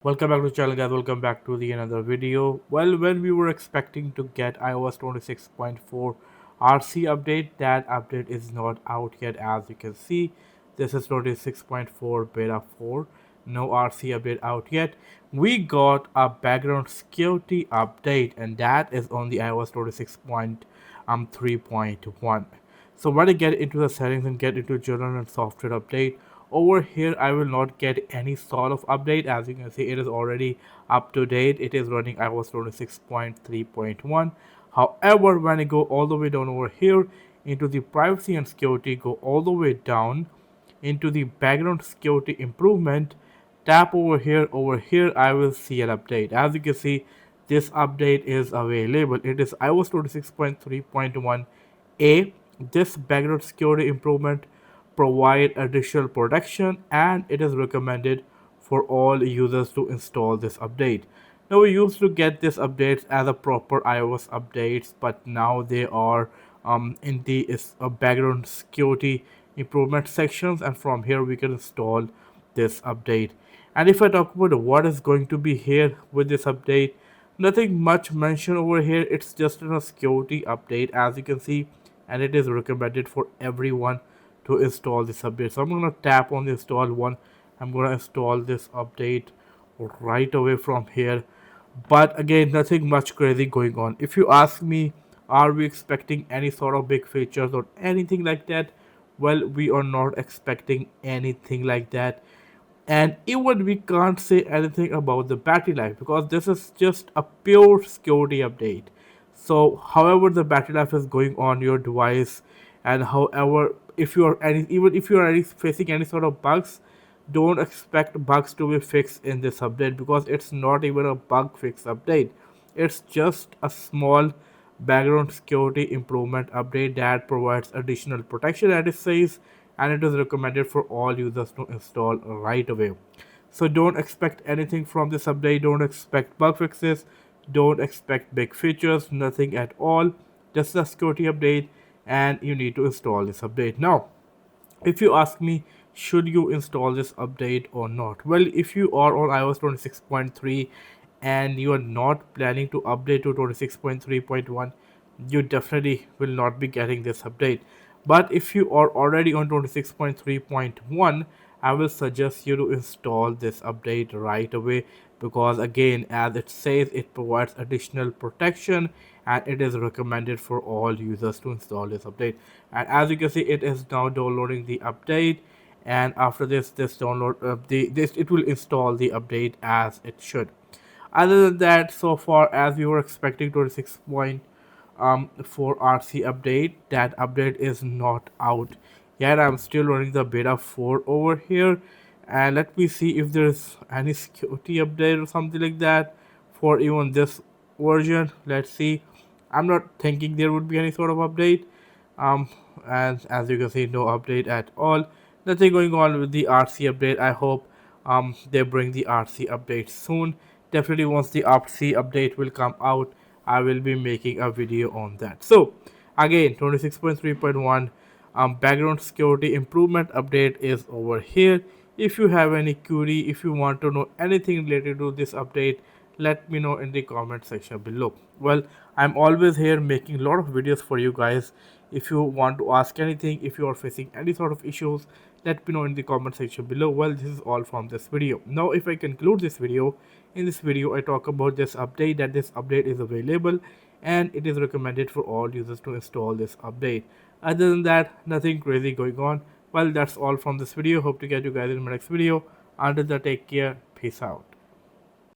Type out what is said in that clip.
Welcome back to the channel, guys. Welcome back to the another video. Well, when we were expecting to get iOS 26.4 RC update, that update is not out yet. As you can see, this is 26.4 beta 4, no RC update out yet. We got a background security update, and that is on the iOS 26.3.1. So when I get into the settings and get into general and software update, over here I will not get any sort of update. As you can see, it is already up to date. It is running iOS 26.3.1. However, when I go all the way down over here into the privacy and security, go all the way down into the background security improvement, tap over here I will see an update. As you can see, this update is available. It is iOS 26.3.1 a. This background security improvement provide additional protection, and it is recommended for all users to install this update. Now, we used to get this updates as a proper iOS updates, but now they are in the background security improvement sections, and from here we can install this update. And if I talk about what is going to be here with this update, nothing much mentioned over here. It's just a security update, as you can see, and it is recommended for everyone to install this update. So I'm going to tap on the install one. I'm going to install this update right away from here. But again, nothing much crazy going on. If you ask me, are we expecting any sort of big features or anything like that? Well, we are not expecting anything like that. And even we can't say anything about the battery life, because this is just a pure security update. So however the battery life is going on your device, and however if you are any even if you are facing any sort of bugs, don't expect bugs to be fixed in this update, because it's not even a bug fix update. It's just a small background security improvement update that provides additional protection, as it says, and it is recommended for all users to install right away. So don't expect anything from this update. Don't expect bug fixes, don't expect big features, nothing at all. Just a security update, and you need to install this update. Now, if you ask me, should you install this update or not? Well, if you are on iOS 26.3 and you are not planning to update to 26.3.1, you definitely will not be getting this update. But if you are already on 26.3.1, I will suggest you to install this update right away, because again, as it says, it provides additional protection, and it is recommended for all users to install this update. And as you can see, it is now downloading the update, and after this download this it will install the update as it should. Other than that, so far as we were expecting 26.4 RC update, that update is not out yet. I'm still running the beta 4 over here, and let me see if there's any security update or something like that for even this version. Let's see. I'm not thinking there would be any sort of update. um as you can see, no update at all. Nothing going on with the RC update. I hope they bring the RC update soon. Definitely, once the RC update will come out, I will be making a video on that. So again, 26.3.1 background security improvement update is over here. If you have any query, if you want to know anything related to this update, let me know in the comment section below. Well, I'm always here making a lot of videos for you guys. If you want to ask anything, if you are facing any sort of issues, let me know in the comment section below. Well, this is all from this video. Now, if I conclude this video, in this video I talk about this update, that this update is available and it is recommended for all users to install this update. Other than that, nothing crazy going on. Well, that's all from this video. Hope to get you guys in my next video. Until then, take care. Peace out.